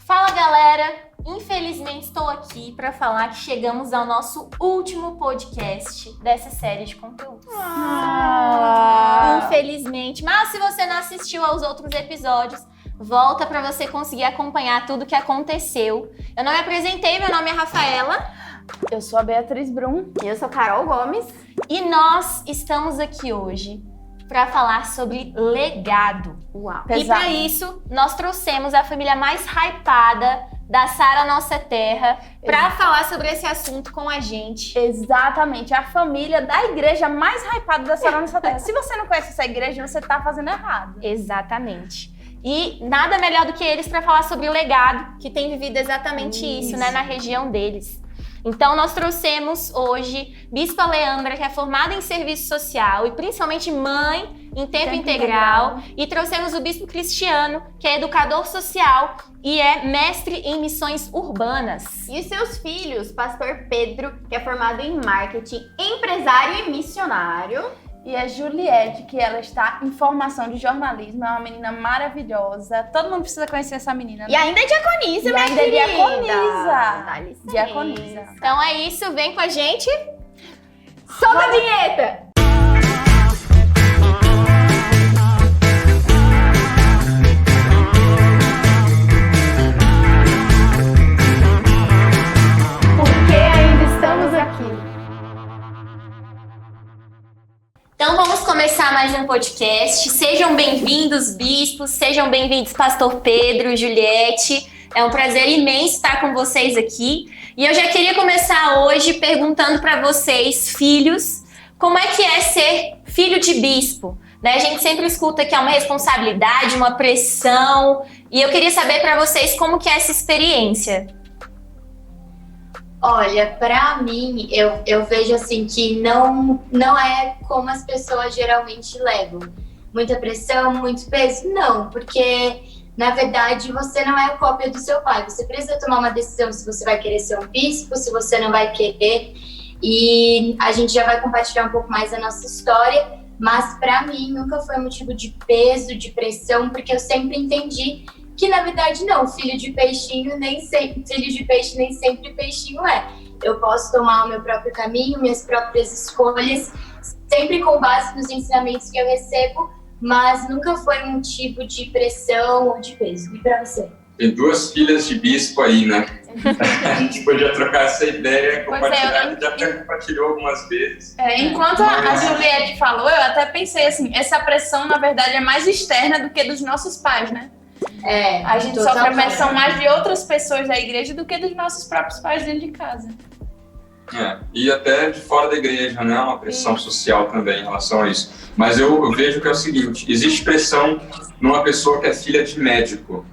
Fala, galera! Infelizmente estou aqui para falar que chegamos ao nosso último podcast dessa série de conteúdos. Infelizmente. Mas se você não assistiu aos outros episódios, volta para você conseguir acompanhar tudo que aconteceu. Eu não me apresentei, meu nome é Rafaela. Eu sou a Beatriz Brum. E eu sou Carol Gomes. E nós estamos aqui hoje para falar sobre legado. Uau. E para isso, nós trouxemos a família mais hypada da Sara Nossa Terra para falar sobre esse assunto com a gente. Exatamente, a família da igreja mais hypada da Sara Nossa Terra. Se você não conhece essa igreja, você tá fazendo errado. Exatamente. E nada melhor do que eles para falar sobre o legado, que tem vivido exatamente isso, né, na região deles. Então, nós trouxemos hoje Bispa Leandra, que é formada em serviço social e principalmente mãe em tempo integral. E trouxemos o Bispo Cristiano, que é educador social e é mestre em missões urbanas. E os seus filhos, pastor Pedro, que é formado em marketing, empresário e missionário. E a Juliette, que ela está em formação de jornalismo, é uma menina maravilhosa. Todo mundo precisa conhecer essa menina, né? E ainda é diaconisa, minha ainda querida. É diaconisa. Dá licença. Diaconisa. Então é isso, vem com a gente. Solta a vinheta! Porque ainda estamos aqui. Então vamos começar mais um podcast. Sejam bem-vindos, bispos, sejam bem-vindos, pastor Pedro, Juliette. É um prazer imenso estar com vocês aqui. E eu já queria começar hoje perguntando para vocês, filhos, como é que é ser filho de bispo? Né? A gente sempre escuta que é uma responsabilidade, uma pressão. E eu queria saber para vocês como que é essa experiência. Olha, pra mim, eu vejo assim que não é como as pessoas geralmente levam. Muita pressão, muito peso? Não, porque na verdade você não é a cópia do seu pai. Você precisa tomar uma decisão se você vai querer ser um bispo, se você não vai querer. E a gente já vai compartilhar um pouco mais a nossa história, mas pra mim nunca foi motivo de peso, de pressão, porque eu sempre entendi que na verdade não, filho de peixe nem sempre peixinho é. Eu posso tomar o meu próprio caminho, minhas próprias escolhas, sempre com base nos ensinamentos que eu recebo, mas nunca foi um motivo de pressão ou de peso. E pra você? Tem duas filhas de bispo aí, né? A gente podia trocar essa ideia, compartilhar, a gente já até compartilhou algumas vezes. Enquanto a Juliette falou, eu até pensei assim, essa pressão na verdade é mais externa do que dos nossos pais, né? A gente sofre a pressão mais de outras pessoas da igreja do que dos nossos próprios pais dentro de casa. E até de fora da igreja, né? Uma pressão social também em relação a isso. Mas eu vejo que é o seguinte, existe pressão numa pessoa que é filha de médico.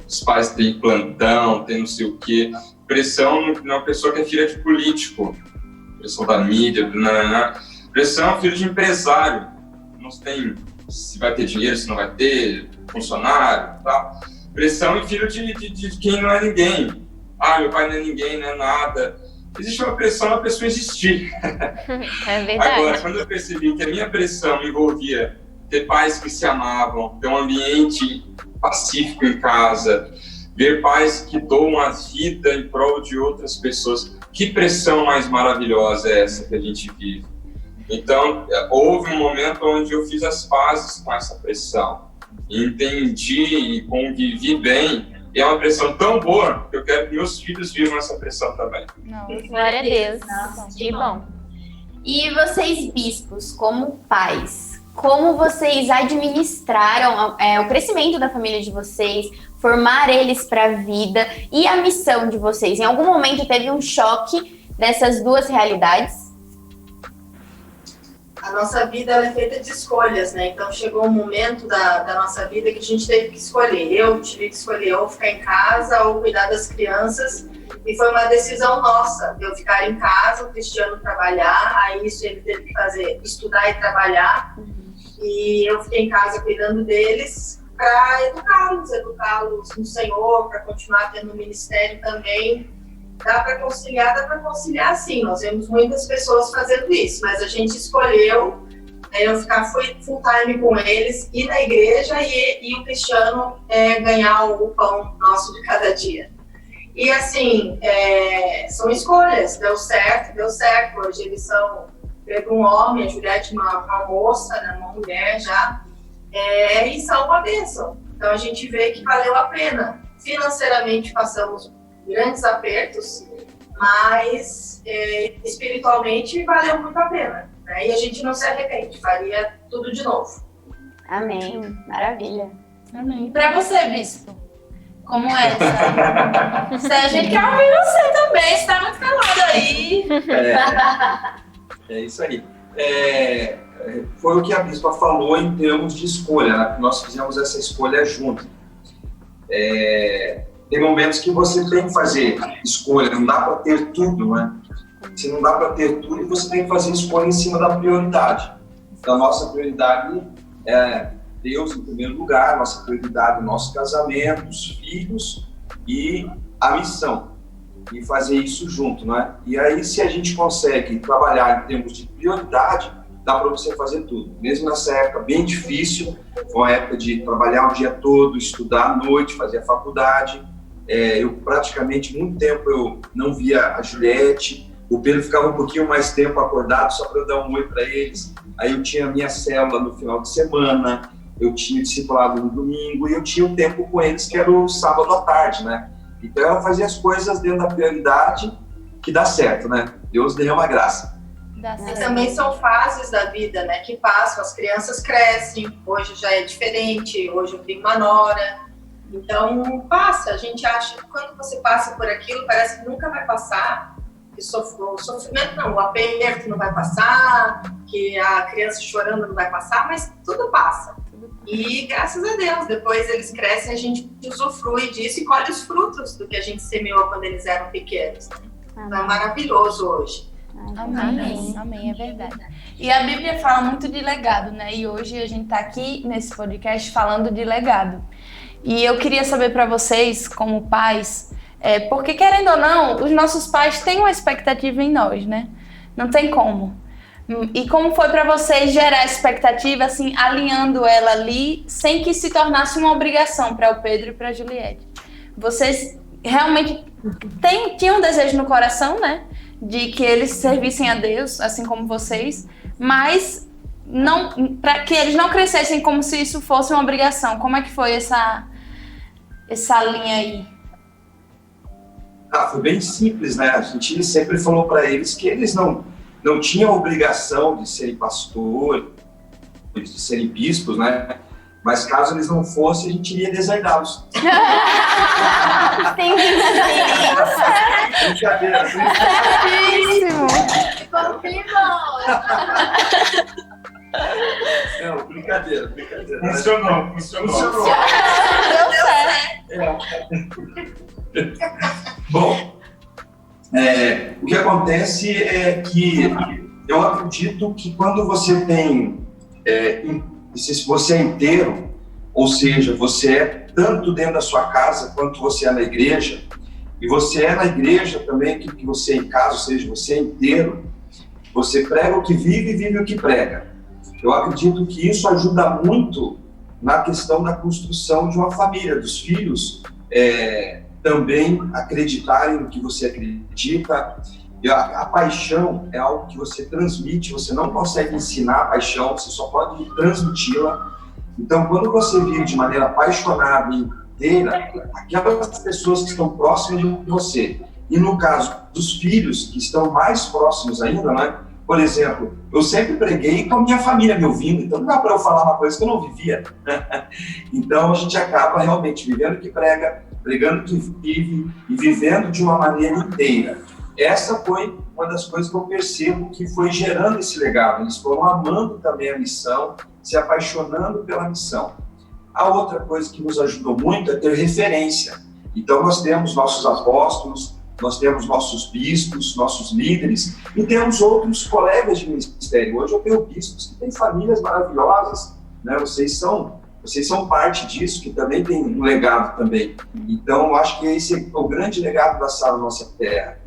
Os pais têm plantão, tem não sei o quê. Pressão numa pessoa que é filha de político. Pressão da mídia, pressão filho de empresário. Não tem se vai ter dinheiro, se não vai ter, funcionário e tal. Pressão em filho de quem não é ninguém. Meu pai não é ninguém, não é nada. Existe uma pressão na pessoa existir. É verdade. Agora, quando eu percebi que a minha pressão envolvia ter pais que se amavam, ter um ambiente pacífico em casa, ver pais que doam a vida em prol de outras pessoas, que pressão mais maravilhosa é essa que a gente vive? Então, houve um momento onde eu fiz as pazes com essa pressão. Entendi e convivi bem. E é uma pressão tão boa que eu quero que meus filhos vivam essa pressão também. Glória a Deus. Nossa, Que bom. E vocês, bispos, como pais, como vocês administraram o crescimento da família de vocês, formar eles para a vida e a missão de vocês? Em algum momento teve um choque dessas duas realidades? A nossa vida ela é feita de escolhas, né? Então chegou um momento da nossa vida que a gente teve que escolher. Eu tive que escolher ou ficar em casa ou cuidar das crianças. E foi uma decisão nossa, de eu ficar em casa, o Cristiano trabalhar. Aí isso ele teve que fazer, estudar e trabalhar. E eu fiquei em casa cuidando deles para educá-los no Senhor, para continuar tendo um ministério também. Dá para conciliar sim. Nós vemos muitas pessoas fazendo isso, mas a gente escolheu eu ficar full time com eles, ir na igreja e o Cristiano ganhar o pão nosso de cada dia. E assim, são escolhas, deu certo. Hoje eles são um homem, a Juliette uma moça, né, uma mulher já, e são uma bênção. Então a gente vê que valeu a pena. Financeiramente passamos grandes apertos, mas espiritualmente valeu muito a pena, né? E a gente não se arrepende, faria tudo de novo. Amém, maravilha. Amém. E pra você, bispo, como é essa? A gente quer ouvir você também, você tá muito calado aí. É isso aí. Foi o que a bispa falou em termos de escolha, né? Nós fizemos essa escolha junto. Tem momentos que você tem que fazer escolha, não dá para ter tudo, né? Se não dá para ter tudo, você tem que fazer escolha em cima da prioridade. Então, a nossa prioridade é Deus em primeiro lugar, nossa prioridade é o nosso casamento, os filhos e a missão. E fazer isso junto, né? E aí, se a gente consegue trabalhar em termos de prioridade, dá para você fazer tudo. Mesmo nessa época bem difícil, foi uma época de trabalhar o dia todo, estudar à noite, fazer a faculdade. Eu praticamente, muito tempo, eu não via a Juliette. O Pedro ficava um pouquinho mais tempo acordado só para eu dar um oi para eles. Aí eu tinha a minha célula no final de semana, eu tinha discipulado no domingo e eu tinha um tempo com eles que era o sábado à tarde, né? Então eu fazia as coisas dentro da prioridade que dá certo, né? Deus derrama graça. E também são fases da vida, né, que passam, as crianças crescem, hoje já é diferente, hoje eu tenho uma nora, então passa, a gente acha que quando você passa por aquilo parece que nunca vai passar, que o sofrimento não, o aperto não vai passar, que a criança chorando não vai passar, mas tudo passa. E graças a Deus, depois eles crescem, a gente usufrui disso e colhe os frutos do que a gente semeou quando eles eram pequenos. Então é maravilhoso hoje. Amém, é verdade. E a Bíblia fala muito de legado, né? E hoje a gente tá aqui nesse podcast falando de legado. E eu queria saber para vocês, como pais, porque querendo ou não, os nossos pais têm uma expectativa em nós, né? Não tem como. E como foi para vocês gerar expectativa, assim, alinhando ela ali, sem que se tornasse uma obrigação para o Pedro e para a Juliette? Vocês realmente tinham um desejo no coração, né? De que eles servissem a Deus, assim como vocês, mas não, para que eles não crescessem como se isso fosse uma obrigação. Como é que foi essa linha aí? Foi bem simples, né? A gente sempre falou para eles que eles não tinham obrigação de serem pastores, de serem bispos, né? Mas caso eles não fossem, a gente iria deserdá-los. Brincadeira. Não, brincadeira. Funcionou. Deu certo. Bom, o que acontece é que eu acredito que quando você tem, se você é inteiro, ou seja, você é tanto dentro da sua casa quanto você é na igreja, e você é na igreja também, que você é em casa, ou seja, você é inteiro, você prega o que vive e vive o que prega. Eu acredito que isso ajuda muito na questão da construção de uma família, dos filhos também acreditarem no que você acredita. A paixão é algo que você transmite, você não consegue ensinar a paixão, você só pode transmiti-la. Então, quando você vive de maneira apaixonada e inteira, aquelas pessoas que estão próximas de você, e no caso dos filhos que estão mais próximos ainda, né? Por exemplo, eu sempre preguei com a minha família me ouvindo, então não dá para eu falar uma coisa que eu não vivia. Então, a gente acaba realmente vivendo o que prega, pregando o que vive e vivendo de uma maneira inteira. Essa foi uma das coisas que eu percebo que foi gerando esse legado. Eles foram amando também a missão, se apaixonando pela missão. A outra coisa que nos ajudou muito é ter referência. Então, nós temos nossos apóstolos, nós temos nossos bispos, nossos líderes, e temos outros colegas de ministério. Hoje eu tenho bispos que têm famílias maravilhosas, né? Vocês são parte disso, que também tem um legado também. Então, eu acho que esse é o grande legado da Sara Nossa Terra.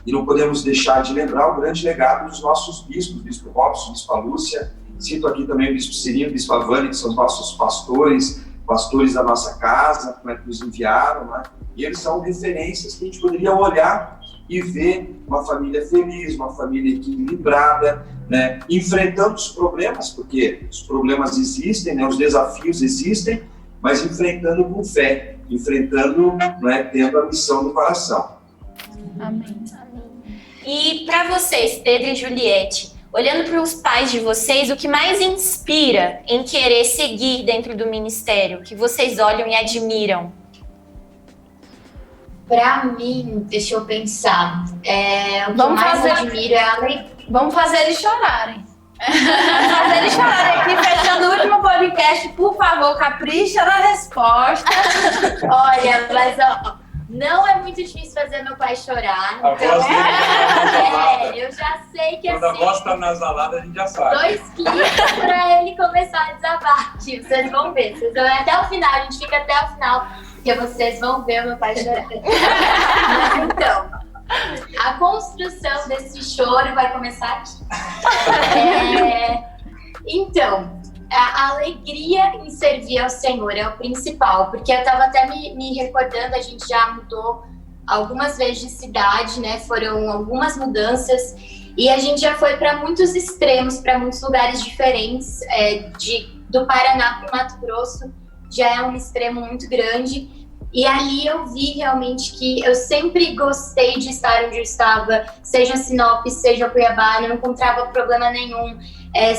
E não podemos deixar de lembrar o grande legado dos nossos bispos, Bispo Robson, Bispo Lúcia, cito aqui também o Bispo Cirino, o Bispo Avani, que são os nossos pastores da nossa casa, né, que nos enviaram, né? E eles são referências que a gente poderia olhar e ver uma família feliz, uma família equilibrada, né, enfrentando os problemas, porque os problemas existem, né, os desafios existem, mas enfrentando com fé, enfrentando, né, tendo a missão no coração. Amém. E para vocês, Pedro e Juliette, olhando para os pais de vocês, o que mais inspira em querer seguir dentro do ministério, que vocês olham e admiram? Pra mim, deixa eu pensar, o que Vamos mais fazer- admiro é a alegria. Vamos fazer eles chorarem. Vamos fazer eles chorarem aqui, fechando o último podcast. Por favor, capricha na resposta. Olha, mas ó, não é muito difícil fazer meu pai chorar. A Então, voz dele eu já sei que quando a assim, voz tá nasalada, a gente já sabe. 2 cliques pra ele começar a desabar. Tipo, vocês vão ver, vocês vão ver até o final, a gente fica até o final, porque vocês vão ver o meu pai chorar. Mas então, a construção desse choro vai começar aqui. Então, a alegria em servir ao Senhor é o principal, porque eu estava até me recordando, a gente já mudou algumas vezes de cidade, né? Foram algumas mudanças e a gente já foi para muitos extremos, para muitos lugares diferentes, do Paraná para o Mato Grosso, já é um extremo muito grande. E ali eu vi realmente que eu sempre gostei de estar onde eu estava, seja Sinop, seja Cuiabá, não encontrava problema nenhum.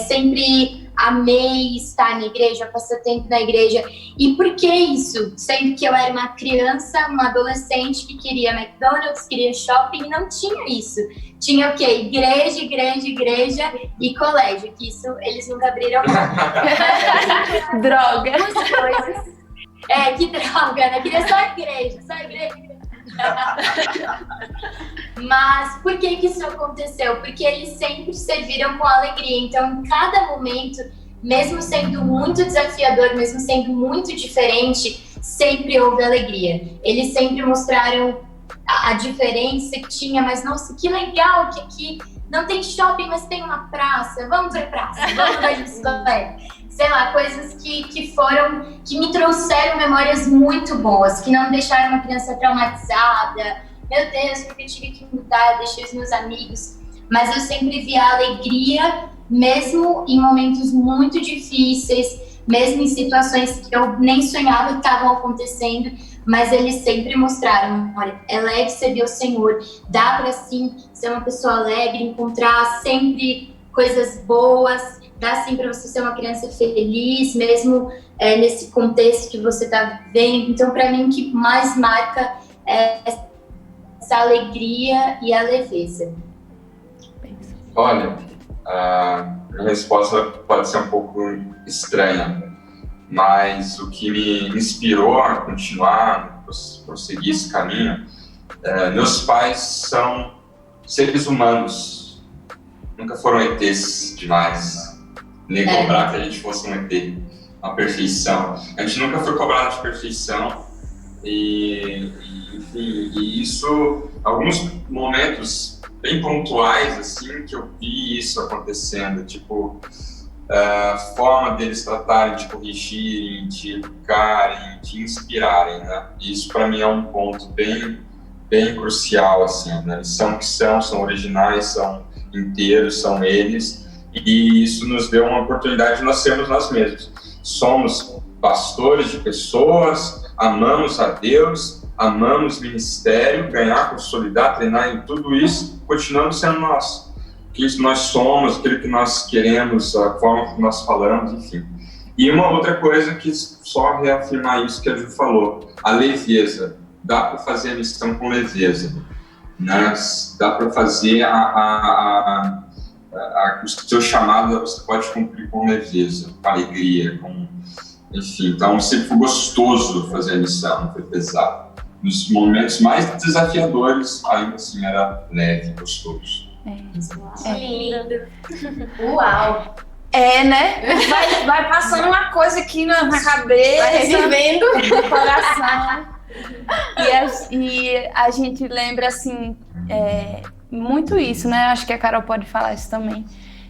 Sempre amei estar na igreja, passar tempo na igreja. E por que isso? Sendo que eu era uma criança, uma adolescente que queria McDonald's, queria shopping, e não tinha isso. Tinha o quê? Igreja, igreja, igreja e colégio, que isso eles nunca abriram mão. Droga. Algumas coisas. Que droga, né? Queria só igreja, só igreja. Mas por que isso aconteceu? Porque eles sempre serviram com alegria. Então, em cada momento, mesmo sendo muito desafiador, mesmo sendo muito diferente, sempre houve alegria. Eles sempre mostraram a diferença que tinha, mas nossa, que legal que aqui não tem shopping, mas tem uma praça. Vamos ver praça, vamos ver bicicleta. Sei lá, coisas que me trouxeram memórias muito boas, que não me deixaram uma criança traumatizada. Meu Deus, porque eu tive que mudar, deixei os meus amigos. Mas eu sempre vi a alegria, mesmo em momentos muito difíceis, mesmo em situações que eu nem sonhava que estavam acontecendo, mas eles sempre mostraram, olha, é leve servir ao Senhor, dá pra sim ser uma pessoa alegre, encontrar sempre coisas boas, dá sim pra você ser uma criança feliz, mesmo nesse contexto que você tá vivendo. Então, pra mim, o que mais marca é essa alegria e a leveza. Olha, a minha resposta pode ser um pouco estranha, mas o que me inspirou a continuar, prosseguir esse caminho, meus pais são seres humanos, nunca foram ETs demais, nem cobrar que a gente fosse um ET, uma perfeição. A gente nunca foi cobrado de perfeição enfim, e isso, alguns momentos bem pontuais, assim, que eu vi isso acontecendo, tipo, a forma deles tratarem, de corrigirem, de educarem, de inspirarem, né? Isso para mim é um ponto bem crucial, assim, né? Eles são o que são originais, são inteiros, são eles, e isso nos deu uma oportunidade de nós sermos nós mesmos. Somos pastores de pessoas, amamos a Deus, amamos ministério, ganhar, consolidar, treinar em tudo isso, continuamos sendo nós. Aquilo que nós somos, aquilo que nós queremos, a forma que nós falamos, enfim. E uma outra coisa que só reafirmar isso que a Ju falou, a leveza. Dá para fazer a missão com leveza, né? Dá para fazer o seu chamado, você pode cumprir com leveza, com alegria, enfim. Então sempre foi gostoso fazer a missão, não foi pesado. Nos momentos mais desafiadores, ainda assim era leve, gostoso. Lindo. Uau! Né? Vai passando uma coisa aqui na cabeça, Vai revivendo no coração. E a gente lembra, assim, muito isso, né? Acho que a Carol pode falar isso também.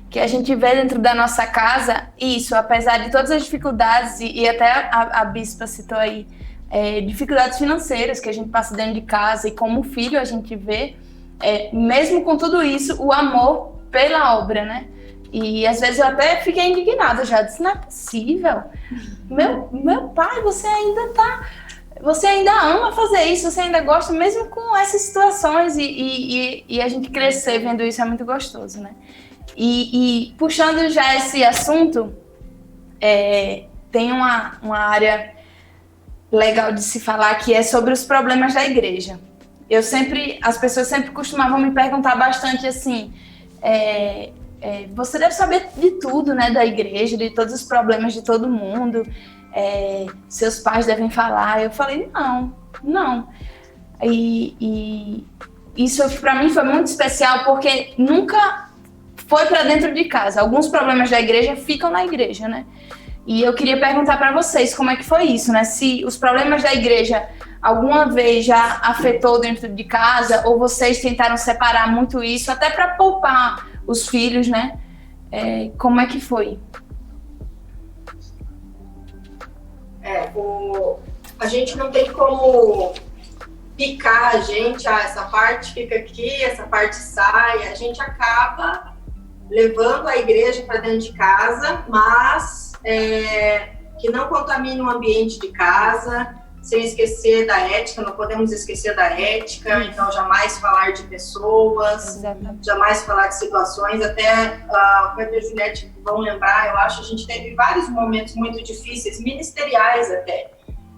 que a gente vê dentro da nossa casa, isso, apesar de todas as dificuldades, e até a bispa citou aí, dificuldades financeiras que a gente passa dentro de casa, e como filho a gente vê, mesmo com tudo isso, o amor pela obra, né? E às vezes eu até fiquei indignada, já disse, não é possível. Meu pai, você ainda ama fazer isso, você ainda gosta, mesmo com essas situações, e a gente crescer vendo isso é muito gostoso, né? E puxando já esse assunto, tem uma área legal de se falar que é sobre os problemas da igreja. As pessoas sempre costumavam me perguntar bastante assim, você deve saber de tudo, né, da igreja, de todos os problemas de todo mundo, seus pais devem falar. Eu falei, não. E isso para mim foi muito especial, porque nunca foi para dentro de casa. Alguns problemas da igreja ficam na igreja, né? E eu queria perguntar para vocês como é que foi isso, né? Se os problemas da igreja alguma vez já afetou dentro de casa, ou vocês tentaram separar muito isso, até para poupar os filhos, né? Como é que foi? A gente não tem como picar a gente, essa parte fica aqui, essa parte sai, a gente acaba levando a igreja para dentro de casa, mas que não contamine o ambiente de casa, sem esquecer da ética, não podemos esquecer da ética, então jamais falar de pessoas, jamais falar de situações, até o Pedro e a Juliette vão lembrar, eu acho, a gente teve vários momentos muito difíceis, ministeriais até.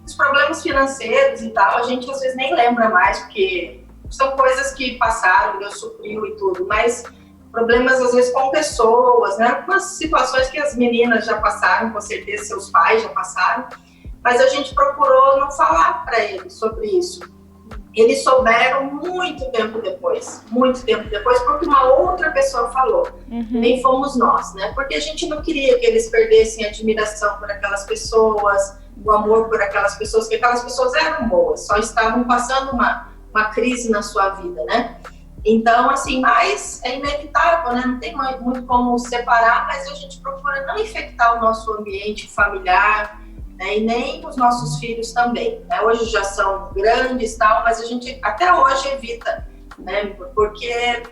Os problemas financeiros e tal, a gente às vezes nem lembra mais, porque são coisas que passaram, Deus supriu e tudo, mas problemas às vezes com pessoas, né? Algumas situações que as meninas já passaram, com certeza seus pais já passaram, mas a gente procurou não falar para eles sobre isso. Eles souberam muito tempo depois, porque uma outra pessoa falou, nem fomos nós, né? Porque a gente não queria que eles perdessem a admiração por aquelas pessoas, o amor por aquelas pessoas, porque aquelas pessoas eram boas, só estavam passando uma crise na sua vida, né? Então, assim, mas é inevitável, né? Não tem muito como separar, mas a gente procura não infectar o nosso ambiente familiar, né? E nem os nossos filhos também, né? Hoje já são grandes e tal, mas a gente até hoje evita, né? Porque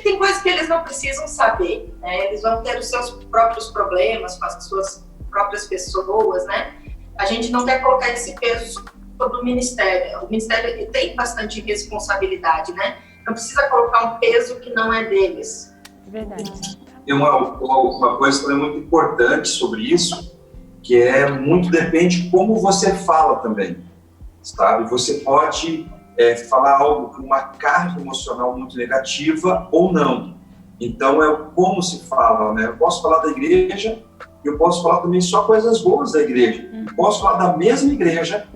tem coisas que eles não precisam saber, né? Eles vão ter os seus próprios problemas com as suas próprias pessoas, né? A gente não quer colocar esse peso sobre o ministério. O ministério ele tem bastante responsabilidade, né? Não precisa colocar um peso que não é deles. Verdade. Tem uma coisa também muito importante sobre isso, que muito depende de como você fala também, sabe? Você pode falar algo com uma carga emocional muito negativa ou não. Então, como se fala, né? Eu posso falar da igreja, eu posso falar também só coisas boas da igreja. Eu posso falar da mesma igreja,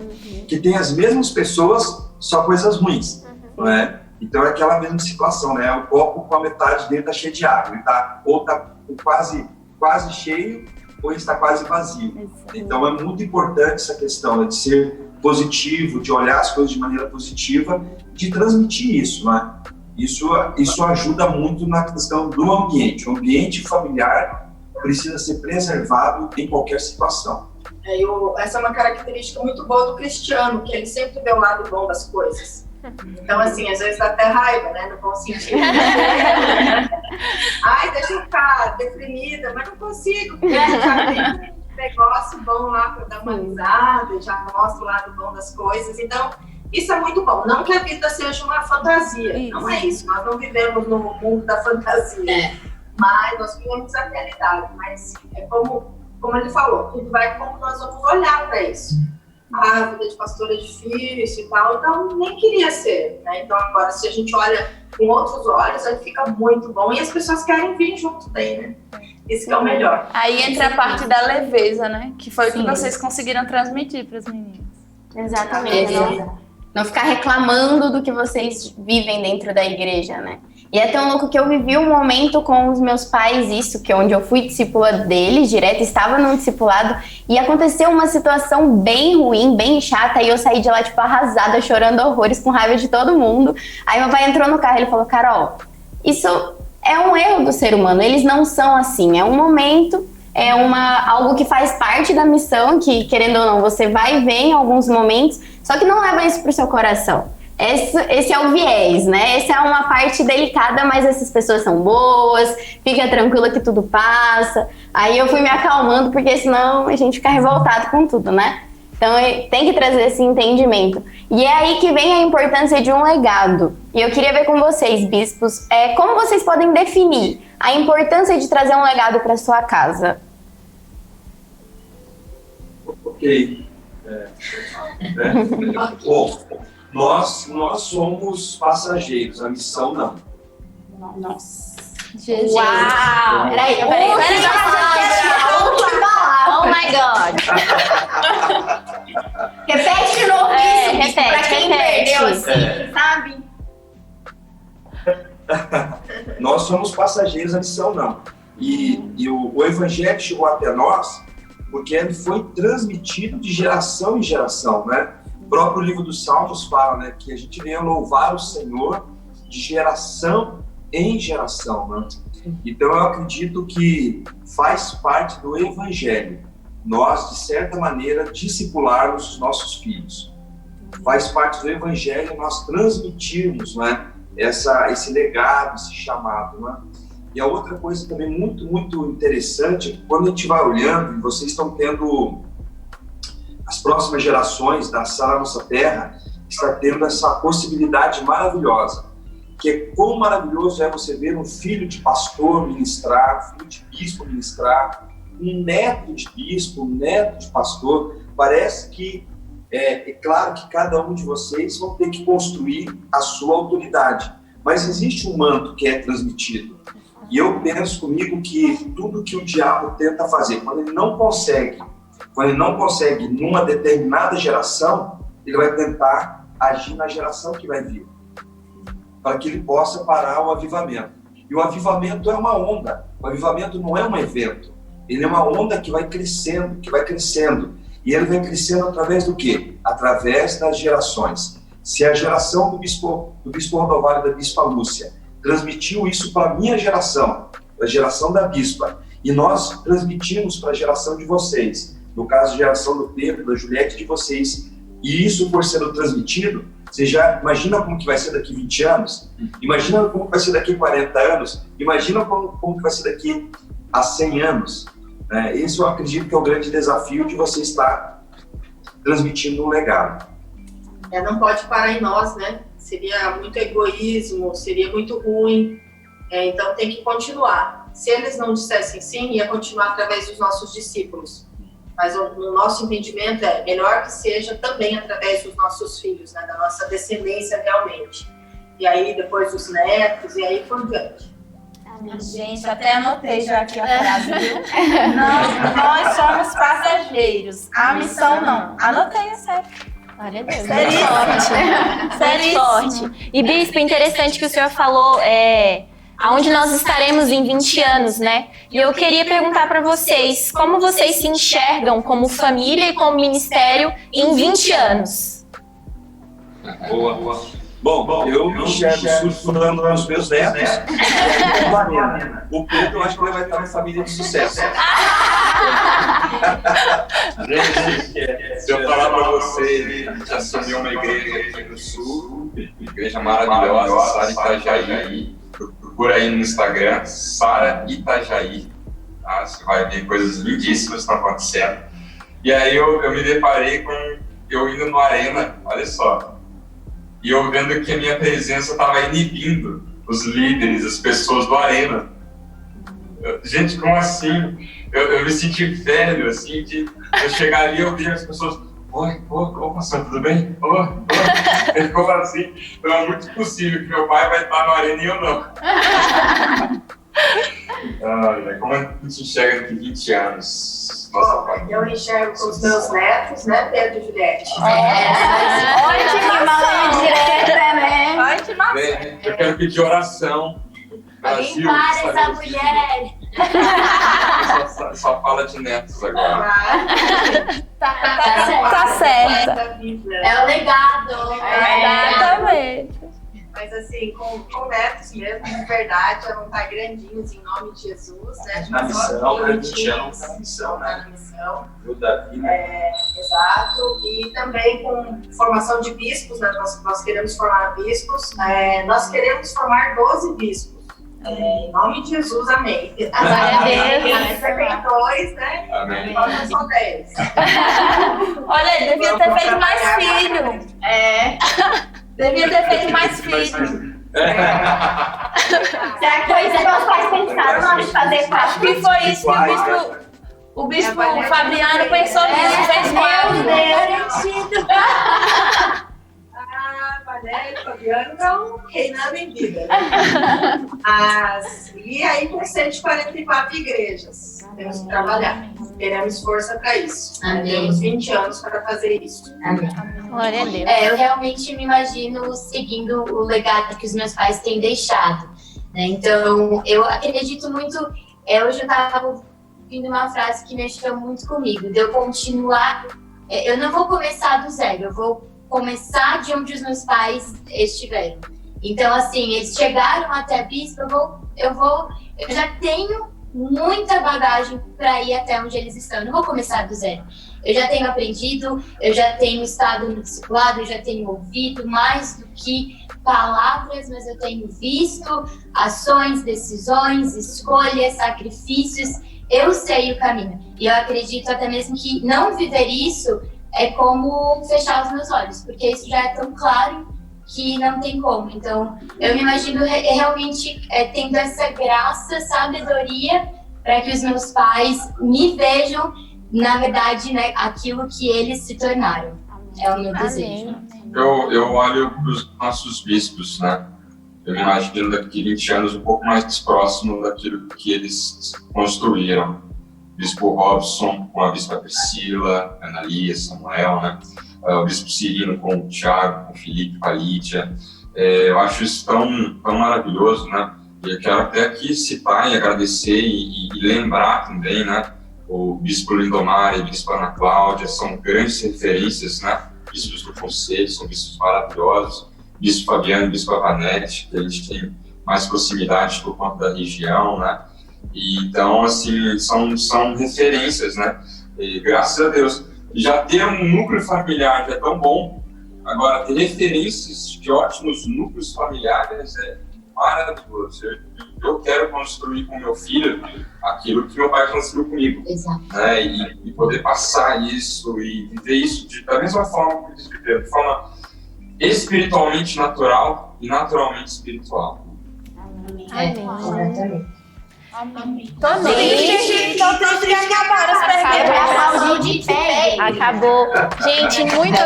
que tem as mesmas pessoas, só coisas ruins, não é? Então é aquela mesma situação, né? O copo com a metade dele está cheio de água, ou está quase cheio, ou está quase vazio. Então é muito importante essa questão, né? De ser positivo, de olhar as coisas de maneira positiva, de transmitir isso, né? Isso ajuda muito na questão do ambiente. O ambiente familiar precisa ser preservado em qualquer situação. Essa é uma característica muito boa do cristiano, que ele sempre vê o lado bom das coisas. Então, assim, às vezes dá até raiva, né? No bom sentido. Ai, deixa eu ficar deprimida, mas não consigo, porque já tem um negócio bom lá para dar uma risada, já mostra o lado bom das coisas. Então, isso é muito bom. Não que a vida seja uma fantasia, não é isso. Nós não vivemos no mundo da fantasia, mas nós vivemos a realidade. Mas é como ele falou, tudo vai como nós vamos olhar para isso. A vida de pastor é difícil e tal, então nem queria ser, né? Então agora, se a gente olha com outros olhos, aí fica muito bom e as pessoas querem vir junto daí, né? Isso que é o melhor. Aí entra a parte da leveza, né? Que foi o que vocês conseguiram transmitir para as meninas. Exatamente. Não ficar reclamando do que vocês vivem dentro da igreja, né? E é tão louco que eu vivi um momento com os meus pais, onde eu fui discípula deles, direto, estava num discipulado, e aconteceu uma situação bem ruim, bem chata, e eu saí de lá, tipo, arrasada, chorando horrores, com raiva de todo mundo. Aí meu pai entrou no carro e ele falou, Carol, isso é um erro do ser humano, eles não são assim, é um momento, algo que faz parte da missão, que querendo ou não, você vai ver em alguns momentos, só que não leva isso pro seu coração. Esse é o viés, né? Essa é uma parte delicada, mas essas pessoas são boas, fica tranquila que tudo passa. Aí eu fui me acalmando, porque senão a gente fica revoltado com tudo, né? Então tem que trazer esse entendimento. E é aí que vem a importância de um legado. E eu queria ver com vocês, bispos, como vocês podem definir a importância de trazer um legado para sua casa? Ok. Bom, nós somos passageiros, a missão não. Nossa. Jesus. Uau! Peraí. Oh my God! Repete de novo isso, repete, pra quem perdeu assim, sabe? Nós somos passageiros, a missão não. E o evangelho chegou até nós porque ele foi transmitido de geração em geração, né? O próprio livro dos Salmos fala, né, que a gente venha louvar o Senhor de geração em geração, né? Então eu acredito que faz parte do evangelho nós, de certa maneira, discipularmos os nossos filhos. Faz parte do evangelho nós transmitirmos, né, esse legado, esse chamado, né? E a outra coisa também muito, muito interessante é que quando a gente vai olhando, e vocês estão tendo as próximas gerações da Sara Nossa Terra, está tendo essa possibilidade maravilhosa, que é quão maravilhoso é você ver um filho de pastor ministrar, um filho de bispo ministrar, um neto de bispo, um neto de pastor. Parece que é claro que cada um de vocês vão ter que construir a sua autoridade, mas existe um manto que é transmitido. E eu penso comigo que tudo que o diabo tenta fazer, quando ele não consegue numa determinada geração, ele vai tentar agir na geração que vai vir, para que ele possa parar o avivamento. E o avivamento é uma onda, o avivamento não é um evento, ele é uma onda que vai crescendo, e ele vem crescendo através do quê? Através das gerações. Se a geração do bispo Rodovalho, da bispa Lúcia, transmitiu isso para a minha geração, a geração da bispa, e nós transmitimos para a geração de vocês, no caso a geração do Pedro, da Juliette, de vocês, e isso for sendo transmitido, você já imagina como que vai ser daqui 20 anos? Imagina como que vai ser daqui 40 anos? Imagina como que vai ser daqui a 100 anos? Esse eu acredito que é o grande desafio de você estar transmitindo um legado. Não pode parar em nós, né? Seria muito egoísmo, seria muito ruim. Então tem que continuar. Se eles não dissessem sim, ia continuar através dos nossos discípulos. Mas no nosso entendimento é melhor que seja também através dos nossos filhos, né? Da nossa descendência realmente. E aí depois dos netos, e aí por diante. Gente, até anotei já aqui a frase, viu? Não, nós somos passageiros, a missão não. Anotei, é sério. Glória a Deus. Seríssimo. Forte. E, bispo, interessante que o senhor falou aonde nós estaremos em 20 anos, né? E eu queria perguntar para vocês, como vocês se enxergam como família e como ministério em 20 anos? Boa. Bom, eu me enxergo surfando nos meus netos. O Pedro, eu acho que ele vai estar na família de sucesso. Se eu falar para você, a gente assumiu uma igreja aqui no Sul, igreja maravilhosa, Sara Itajaí. Procura aí no Instagram, Sara Itajaí. Tá? Você vai ver coisas lindíssimas que estão acontecendo. E aí eu me deparei com eu indo no Arena, olha só. E eu vendo que a minha presença estava inibindo os líderes, as pessoas do Arena. Gente, como assim? Eu me senti velho, assim, de eu chegar ali e ouvir as pessoas: oi, pastor, tudo bem? Ele ficou assim, então é muito possível que meu pai vai estar no Arena e eu não. Como a gente enxerga daqui 20 anos? Nossa, eu enxergo com os meus netos, né, Pedro e Juliette? Ótima mãe direta, né? Ótima. Eu quero pedir oração. Alguém para essa mulher! Só fala de netos agora. Tá certo. É o legado. Exatamente. Mas assim, com netos mesmo, de verdade, já não tá grandinhos em nome de Jesus, né? Na missão, né? 20 anos na missão, Tá né? na missão. O Davi, né? Exato. E também com formação de bispos, né? Nós queremos formar bispos. Nós queremos formar 12 bispos. Em nome de Jesus, amém. Você tem 2, né? Amém. Nós só 10. Olha, devia ter feito mais filho. Devia ter feito mais filho. Será que foi isso que meus pais pensaram na hora de fazer parte? Acho que foi isso que o bispo Fabiano pensou nisso, fez Meu Deus! Valéria e Fabiano estão reinando em vida. E aí, com 144 igrejas, temos que trabalhar. Teremos força para isso. Amém. Temos 20 anos para fazer isso. Amém. Glória a Deus. Eu realmente me imagino seguindo o legado que os meus pais têm deixado, né? Então, eu acredito muito. Hoje eu estava ouvindo uma frase que mexeu muito comigo, de eu continuar. Eu não vou começar do zero, eu vou começar de onde os meus pais estiveram. Então, assim, eles chegaram até bispo, eu já tenho muita bagagem para ir até onde eles estão. Eu não vou começar do zero. Eu já tenho aprendido, eu já tenho estado no discipulado, eu já tenho ouvido mais do que palavras, mas eu tenho visto ações, decisões, escolhas, sacrifícios. Eu sei o caminho. E eu acredito até mesmo que não viver isso é como fechar os meus olhos, porque isso já é tão claro que não tem como. Então, eu me imagino realmente tendo essa graça, sabedoria, para que os meus pais me vejam, na verdade, né, aquilo que eles se tornaram. É o meu desejo. Eu olho para os nossos bispos, né? Eu me imagino daqui a 20 anos um pouco mais próximo daquilo que eles construíram. Bispo Robson, com a Bispa Priscila, Ana Lia, Samuel, né? O Bispo Cirino com o Thiago, com o Felipe, com a Lídia. Eu acho isso tão maravilhoso, né? E eu quero até aqui citar e agradecer e lembrar também, né? O Bispo Lindomar e a Bispa Ana Cláudia são grandes referências, né? Bispos do Conselho, são bispos maravilhosos. Bispo Fabiano e Bispo Avanete, que a gente tem mais proximidade por conta da região, né? E, então, assim, são referências, né? E, graças a Deus. Já ter um núcleo familiar já é tão bom. Agora, ter referências de ótimos núcleos familiares é maravilhoso. Eu quero construir com meu filho aquilo que meu pai construiu comigo. Exato. Né? E poder passar isso e viver isso da mesma forma que eles viveram, de forma espiritualmente natural e naturalmente espiritual. Exatamente. Tô triste que acabaram as perguntas. Acabou. Gente, muito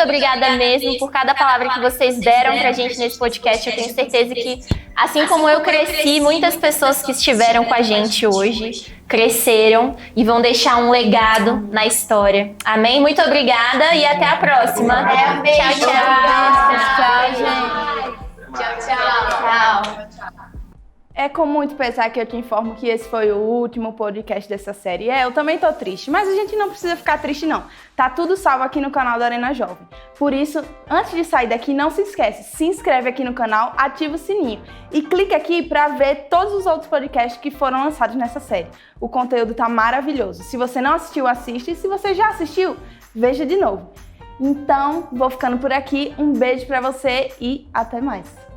obrigada mesmo por cada palavra que vocês deram pra gente nesse podcast. Eu tenho certeza que, assim como eu cresci, muitas pessoas que estiveram com a gente hoje cresceram e vão deixar um legado na história. Amém? Muito obrigada e até a próxima. Um beijo. Tchau, gente. Tchau. É com muito pesar que eu te informo que esse foi o último podcast dessa série. Eu também tô triste, mas a gente não precisa ficar triste não. Tá tudo salvo aqui no canal da Arena Jovem. Por isso, antes de sair daqui, não se esquece, se inscreve aqui no canal, ativa o sininho e clica aqui pra ver todos os outros podcasts que foram lançados nessa série. O conteúdo tá maravilhoso. Se você não assistiu, assiste. E se você já assistiu, veja de novo. Então, vou ficando por aqui. Um beijo pra você e até mais.